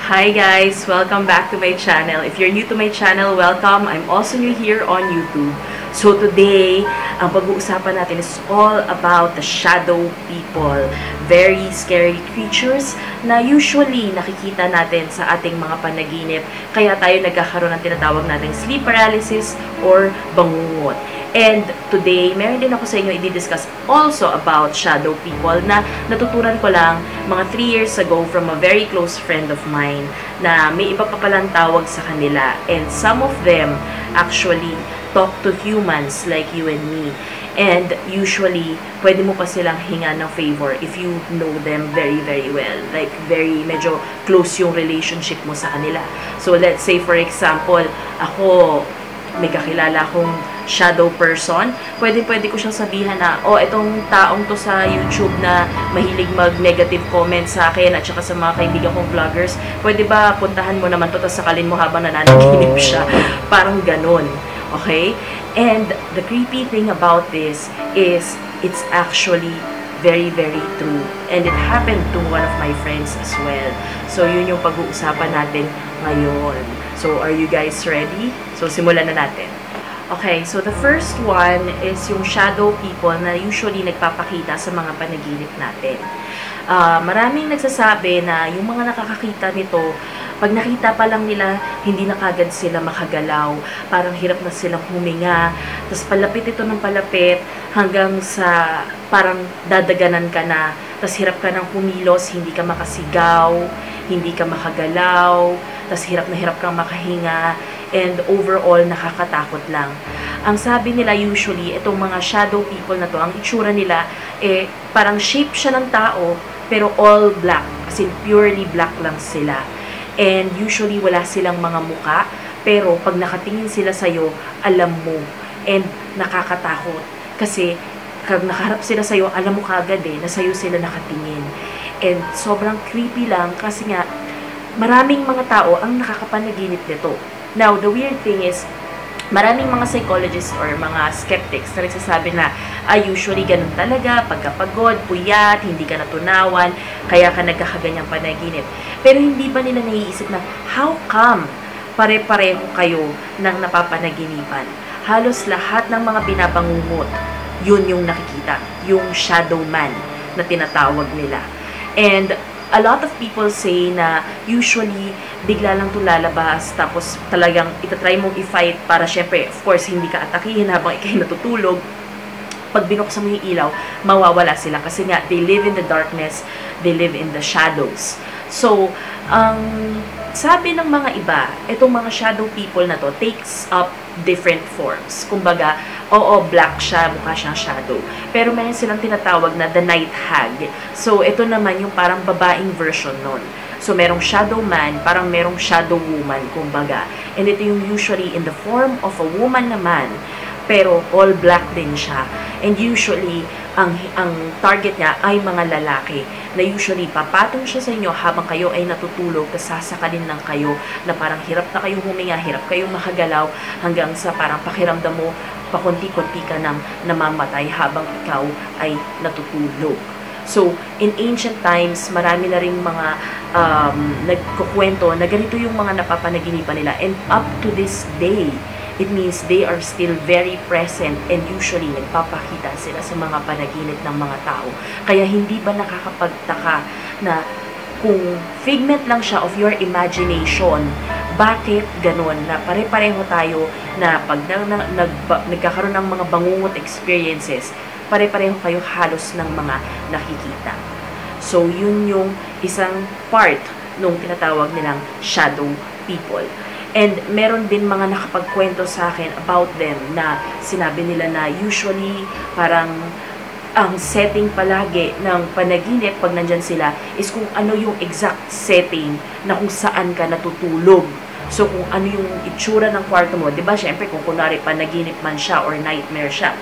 Hi guys! Welcome back to my channel. If you're new to my channel, welcome. I'm also new here on YouTube. So today, ang pag-uusapan natin is all about the shadow people. Very scary creatures na usually nakikita natin sa ating mga panaginip. Kaya tayo nagkakaroon ng tinatawag nating sleep paralysis or bangungot. And today, meron din ako sa inyo i-discuss also about shadow people na natutunan ko lang mga 3 years ago from a very close friend of mine na may iba pa palang tawag sa kanila. And some of them actually talk to humans like you and me. And usually, pwede mo pa silang hinga ng favor if you know them very, very well. Like, medyo close yung relationship mo sa kanila. So, let's say, for example, ako, may kakilala akong shadow person, pwede ko siyang sabihan na, oh, itong taong to sa YouTube na mahilig mag-negative comments sa akin at saka sa mga kaibigan kong vloggers, pwede ba puntahan mo naman to, tapos sakalin mo habang nananaginip siya? Parang ganon. Okay? And the creepy thing about this is it's actually very, very true. And it happened to one of my friends as well. So, yun yung pag-uusapan natin ngayon. So, are you guys ready? So, simulan na natin. Okay, so the first one is yung shadow people na usually nagpapakita sa mga panaginip natin. Maraming nagsasabi na yung mga nakakakita nito, pag nakita pa lang nila, hindi na kagad sila makagalaw. Parang hirap na silang huminga. Tapos palapit ito ng palapit hanggang sa parang dadaganan ka na. Tapos hirap ka ng kumilos, hindi ka makasigaw, hindi ka makagalaw. Tapos hirap na hirap kang makahinga. And overall, nakakatakot lang. Ang sabi nila usually, itong mga shadow people na to, ang itsura nila, parang shape siya ng tao, pero all black. Kasi purely black lang sila. And usually, wala silang mga muka, pero pag nakatingin sila sa'yo, alam mo. And nakakatakot. Kasi, pag nakaharap sila sa'yo, alam mo kagad na sa'yo sila nakatingin. And sobrang creepy lang kasi nga, maraming mga tao ang nakakapanaginip nito. Now, the weird thing is, maraming mga psychologists or mga skeptics na nagsasabi na, usually ganun talaga, pagkapagod, puyat, hindi ka natunawan, kaya ka nagkakaganyang panaginip. Pero hindi ba nila naiisip na, how come pare-pareho kayo ng napapanaginipan? Halos lahat ng mga binabangungot, yun yung nakikita, yung shadow man na tinatawag nila. And a lot of people say na usually bigla lang ito lalabas tapos talagang itatry mong i-fight para syempre, of course, hindi ka atakihin habang ikay natutulog. Pag binuksan mo yung ilaw, mawawala sila kasi nga, they live in the darkness, they live in the shadows. So, sabi ng mga iba, itong mga shadow people na to takes up different forms. Kumbaga, oo, black siya, mukha siyang shadow. Pero meron silang tinatawag na the night hag. So, ito naman yung parang babaeng version nun. So, merong shadow man, parang merong shadow woman, kumbaga. And ito yung usually in the form of a woman naman, pero all black din siya. And usually, ang target niya ay mga lalaki na usually papatong siya sa inyo habang kayo ay natutulog, tapos sasakalin lang kayo na parang hirap na kayong huminga, hirap kayong makagalaw hanggang sa parang pakiramdam mo pakunti-kunti ka nang namamatay habang ikaw ay natutulog. So, in ancient times, marami na rin mga nagkukwento na ganito yung mga napapanaginipan nila. And up to this day, it means they are still very present and usually nagpapakita sila sa mga panaginip ng mga tao. Kaya hindi ba nakakapagtaka na kung figment lang siya of your imagination, bakit ganun na pare-pareho tayo na pag nagkakaroon ng mga bangungot experiences, pare-pareho kayo halos ng mga nakikita. So, yun yung isang part nung tinatawag nilang shadow people. And meron din mga nakapagkwento sa akin about them na sinabi nila na usually parang ang setting palagi ng panaginip pag nandyan sila is kung ano yung exact setting na kung saan ka natutulog. So kung ano yung itsura ng kwarto mo, 'di ba? Syempre kung kunwari panaginip man siya or nightmare siya,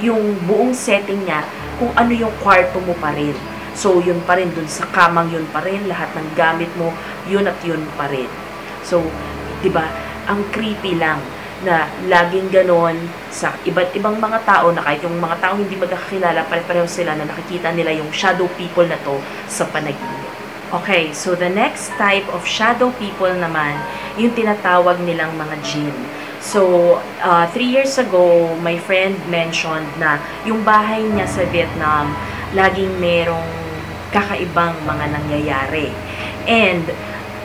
yung buong setting niya kung ano yung kwarto mo pa rin. So yun pa rin dun sa kamang yun pa rin, lahat ng gamit mo, yun at yun pa rin. So 'di ba? Ang creepy lang na laging ganon sa iba't ibang mga tao na kahit yung mga tao hindi magkakilala, pare-pareho sila na nakikita nila yung shadow people na to sa panaginip. Okay, so the next type of shadow people naman, yung tinatawag nilang mga jinn. So, 3 years ago, my friend mentioned na yung bahay niya sa Vietnam, laging merong kakaibang mga nangyayari. And,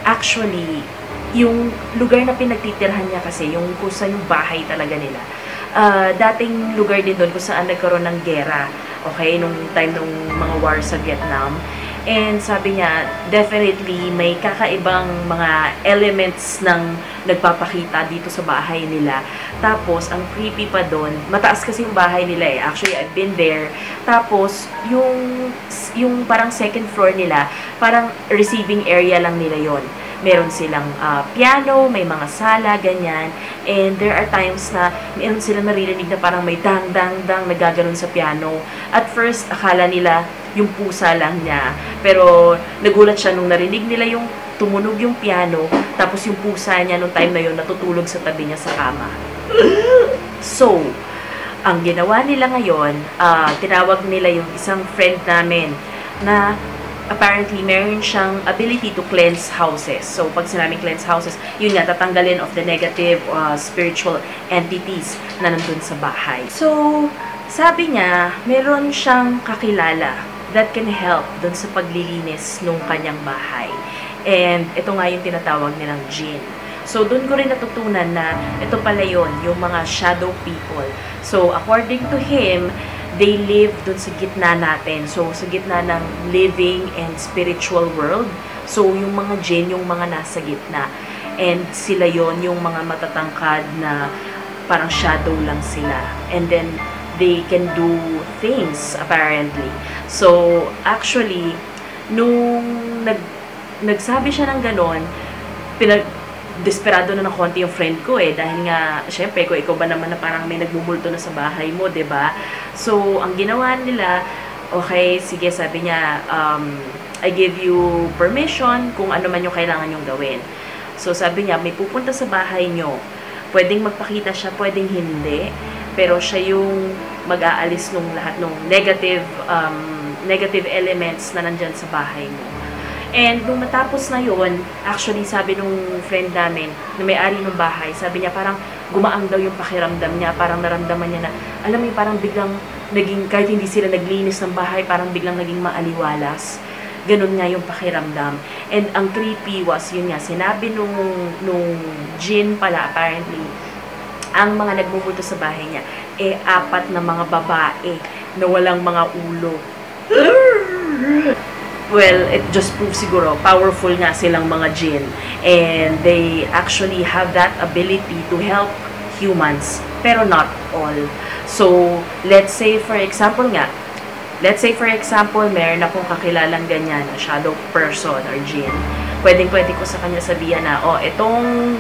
actually, yung lugar na pinagtitirhan niya kasi, yung kung saan yung bahay talaga nila, dating lugar din doon kung saan nagkaroon ng gera, okay, nung time nung mga war sa Vietnam. And sabi niya, definitely may kakaibang mga elements ng nagpapakita dito sa bahay nila. Tapos, ang creepy pa doon, mataas kasi yung bahay nila eh. Actually, I've been there. Tapos, yung parang second floor nila, parang receiving area lang nila yon. Meron silang piano, may mga sala, ganyan. And there are times na meron silang naririnig na parang may dang-dang-dang nagaganon sa piano. At first, akala nila yung pusa lang niya. Pero nagulat siya nung narinig nila yung tumunog yung piano, tapos yung pusa niya nung time na yun natutulog sa tabi niya sa kama. So, ang ginawa nila ngayon, tinawag nila yung isang friend namin na apparently, meron siyang ability to cleanse houses. So, pag sinabing cleanse houses, yun nga, tatanggalin of the negative spiritual entities na nandun sa bahay. So, sabi niya, meron siyang kakilala that can help dun sa paglilinis nung kanyang bahay. And ito nga yung tinatawag nilang jinn. So, dun ko rin natutunan na ito pala yun, yung mga shadow people. So, according to him, they live dun sa gitna natin. So, sa gitna ng living and spiritual world. So, yung mga jinn, yung mga nasa gitna. And sila yon yung mga matatangkad na parang shadow lang sila. And then, they can do things, apparently. So, actually, nung nagsabi siya ng ganon, desperado na ng konti yung friend ko eh. Dahil nga, syempre, kung ikaw ba naman na parang may nagmumulto na sa bahay mo, 'di ba? So, ang ginawa nila, okay, sige, sabi niya, I give you permission kung ano man yung kailangan nyong gawin. So, sabi niya, may pupunta sa bahay nyo. Pwedeng magpakita siya, pwedeng hindi. Pero siya yung mag-aalis nung lahat ng negative elements na nandyan sa bahay mo. And nung matapos na yun, actually sabi nung friend namin, na may-ari ng bahay, sabi niya parang gumaang daw yung pakiramdam niya, parang naramdaman niya na, alam mo yung parang biglang naging, kahit hindi sila naglinis ng bahay, parang biglang naging maaliwalas. Ganun nga yung pakiramdam. And ang creepy was, yun nga, sinabi nung jinn pala, apparently, ang mga nagmumulto sa bahay niya, 4 na mga babae na walang mga ulo. Well, it just proves siguro, powerful nga silang mga jinn. And they actually have that ability to help humans, pero not all. So, let's say for example, meron akong kakilalang ganyan, na shadow person or jinn. Pwedeng-pwede ko sa kanya sabihan na, itong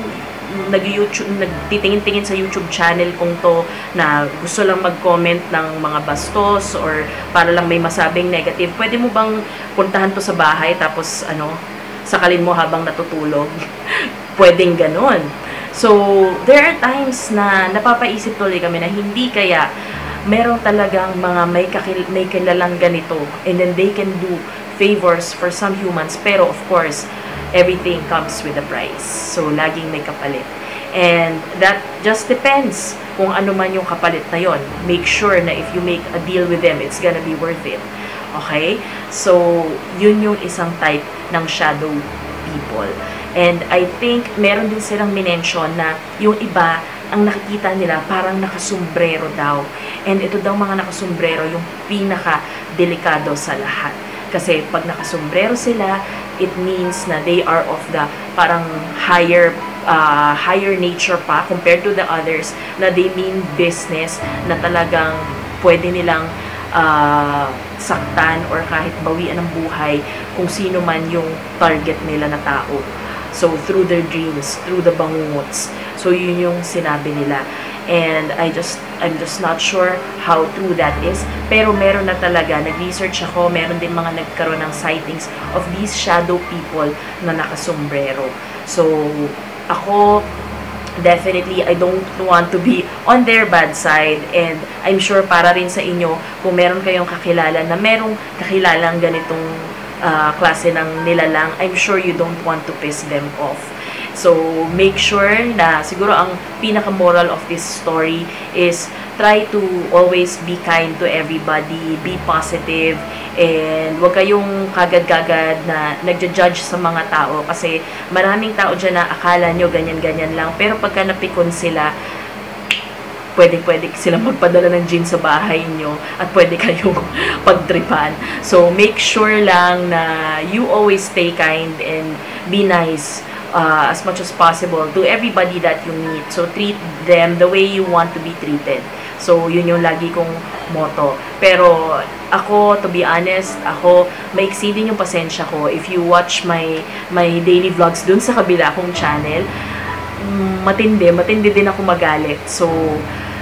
nagtitingin-tingin sa YouTube channel kong to na gusto lang mag-comment ng mga bastos or para lang may masabing negative, pwede mo bang puntahan to sa bahay tapos sakalin mo habang natutulog? Pwedeng ganon. So, there are times na napapaisip tuloy kami na hindi kaya meron talagang mga may kilalang ganito and then they can do favors for some humans, pero of course everything comes with a price. So, laging may kapalit. And that just depends kung ano man yung kapalit na yon. Make sure na if you make a deal with them, it's gonna be worth it. Okay? So, yun yung isang type ng shadow people. And I think meron din silang minention na yung iba, ang nakikita nila parang nakasombrero daw. And ito daw mga nakasombrero yung pinaka-delikado sa lahat. Kasi pag nakasombrero sila, it means na they are of the parang higher nature pa compared to the others, na they mean business, na talagang pwede nilang saktan or kahit bawian ng buhay kung sino man yung target nila na tao. So, through their dreams, through the bangungots. So, yun yung sinabi nila. And I'm just not sure how true that is. Pero meron na talaga, nag-research ako, meron din mga nagkaroon ng sightings of these shadow people na nakasombrero. So, ako, definitely, I don't want to be on their bad side. And I'm sure para rin sa inyo, kung meron kayong kakilala na merong kakilalang ganitong klase ng nilalang, I'm sure you don't want to piss them off. So, make sure na siguro ang pinaka-moral of this story is try to always be kind to everybody, be positive, and huwag kayong kagad-kagad na nagja-judge sa mga tao kasi maraming tao dyan na akala nyo ganyan-ganyan lang. Pero pagka napikon sila, pwede silang magpadala ng gin sa bahay nyo at pwede kayong pagtripan. So, make sure lang na you always stay kind and be nice as much as possible to everybody that you meet. So, treat them the way you want to be treated. So, yun yung lagi kong motto. Pero, ako, to be honest, maiksi din yung pasensya ko. If you watch my daily vlogs dun sa kabila kong channel, matindi din ako magalit. So,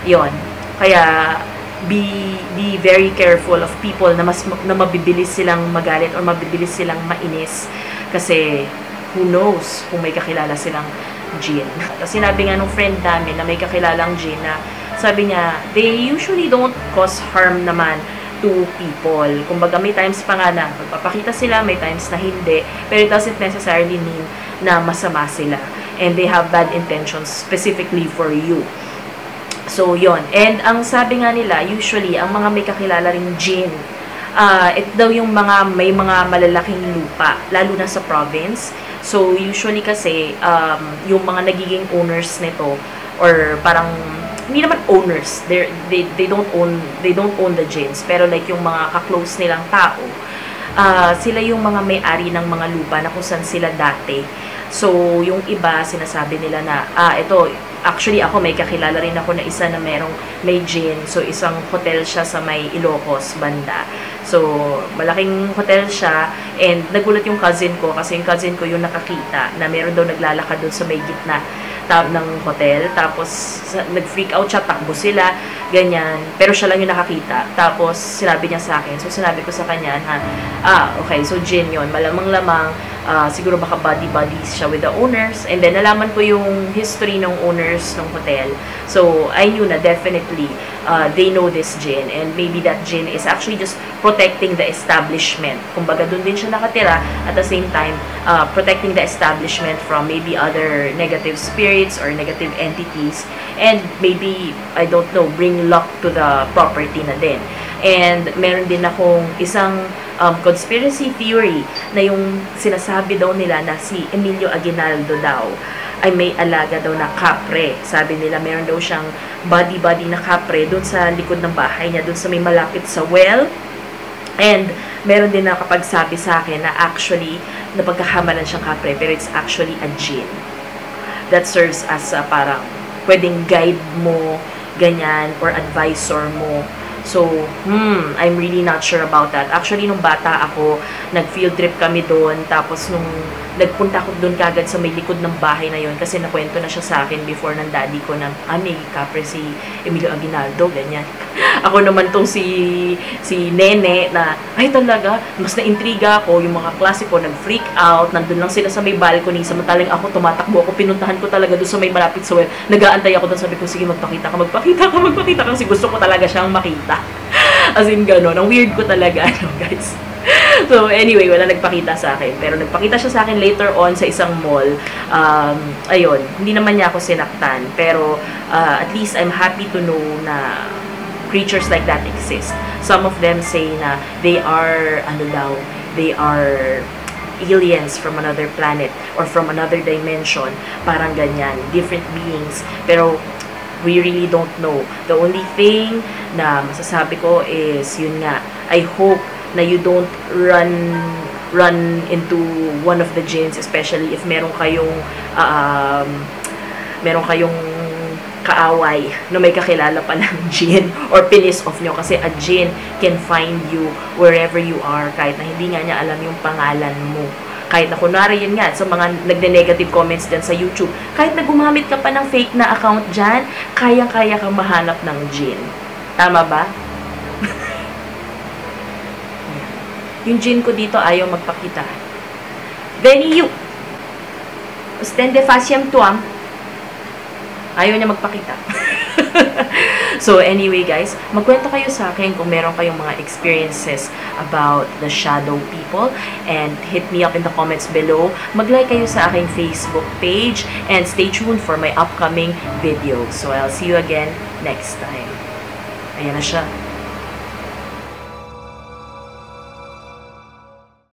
yon. Kaya, be very careful of people na mabibilis silang magalit or mabibilis silang mainis. Kasi, who knows kung may kakilala silang Jin. Kasi sinabi nga nung friend namin na may kakilalang Jin na sabi niya, they usually don't cause harm naman to people. Kumbaga, may times pa nga na magpapakita sila, may times na hindi. Pero it doesn't necessarily mean na masama sila. And they have bad intentions specifically for you. So, yon. And ang sabi nga nila, usually, ang mga may kakilala ring Jin, ito daw yung may mga malalaking lupa, lalo na sa province. So, usually kasi, yung mga nagiging owners nito, or parang, hindi naman owners, they don't own the gins, pero like yung mga ka-close nilang tao, sila yung mga may-ari ng mga lupa na kung saan sila dati. So, yung iba, sinasabi nila na, ito, actually ako, may kakilala rin ako na isa na may gin. So, isang hotel siya sa may Ilocos, banda. So, malaking hotel siya. And nagulat yung cousin ko, kasi yung cousin ko yung nakakita na meron daw naglalakad doon sa may gitna ng hotel. Tapos, nag-freak out siya, takbo sila, ganyan. Pero siya lang yung nakakita. Tapos, sinabi niya sa akin. So, sinabi ko sa kanya, okay, so gin yun. Malamang-lamang, siguro baka buddy-buddies siya with the owners. And then, nalaman ko yung history ng owners ng hotel. So, I knew na definitely they know this gin. And maybe that gin is actually just protecting the establishment. Kumbaga, dun din siya nakatira. At the same time, protecting the establishment from maybe other negative spirits or negative entities. And maybe, I don't know, bring luck to the property na din. And meron din akong isang conspiracy theory na yung sinasabi daw nila na si Emilio Aguinaldo daw ay may alaga daw na kapre. Sabi nila meron daw siyang body na kapre doon sa likod ng bahay niya, doon sa may malapit sa well. And meron din nakapagsabi sa akin na actually napagkahamalan siyang kapre pero it's actually a jinn that serves as parang pwedeng guide mo, ganyan, or advisor mo. So, I'm really not sure about that. Actually, nung bata ako, nag-field trip kami doon. Tapos, nung nagpunta ako doon kagad sa may likod ng bahay na yon kasi nakwento na siya sa akin before ng daddy ko na, may kapre si Emilio Aguinaldo, ganyan. Ako naman tong si Nene na, ay talaga, mas na-intriga ako. Yung mga klase ko, nag-freak out. Nandun lang sila sa may balcony. Samantalang ako, tumatakbo ako. Pinuntahan ko talaga doon sa may malapit sa well. Nag-aantay ako doon. Sabi ko, sige, magpakita ka. Kasi gusto ko talaga siyang makita. As in, gano'n. Ang weird ko talaga, guys. So, anyway, wala nagpakita sa akin. Pero nagpakita siya sa akin later on sa isang mall. Ayun, hindi naman niya ako sinaktan. Pero, at least I'm happy to know na creatures like that exist. Some of them say na they are, they are aliens from another planet or from another dimension. Parang ganyan. Different beings. Pero, we really don't know. The only thing na masasabi ko is, yun nga, I hope na you don't run into one of the jinns, especially if meron kayong kaaway na may kakilala pa ng jinn or pinis off nyo kasi a jinn can find you wherever you are kahit na hindi nga niya alam yung pangalan mo. Kahit na kunwari yun nga, sa mga nagne-negative comments dyan sa YouTube, kahit na gumamit ka pa ng fake na account dyan, kayang-kaya kang mahanap ng jinn. Tama ba? Yung jinn ko dito ayaw magpakita. Veni you! Ostende faciam tuam. Ayaw niya magpakita. So anyway guys, magkwento kayo sa akin kung meron kayong mga experiences about the shadow people, and hit me up in the comments below. Mag-like kayo sa aking Facebook page, and stay tuned for my upcoming videos. So I'll see you again next time. Ayan na siya.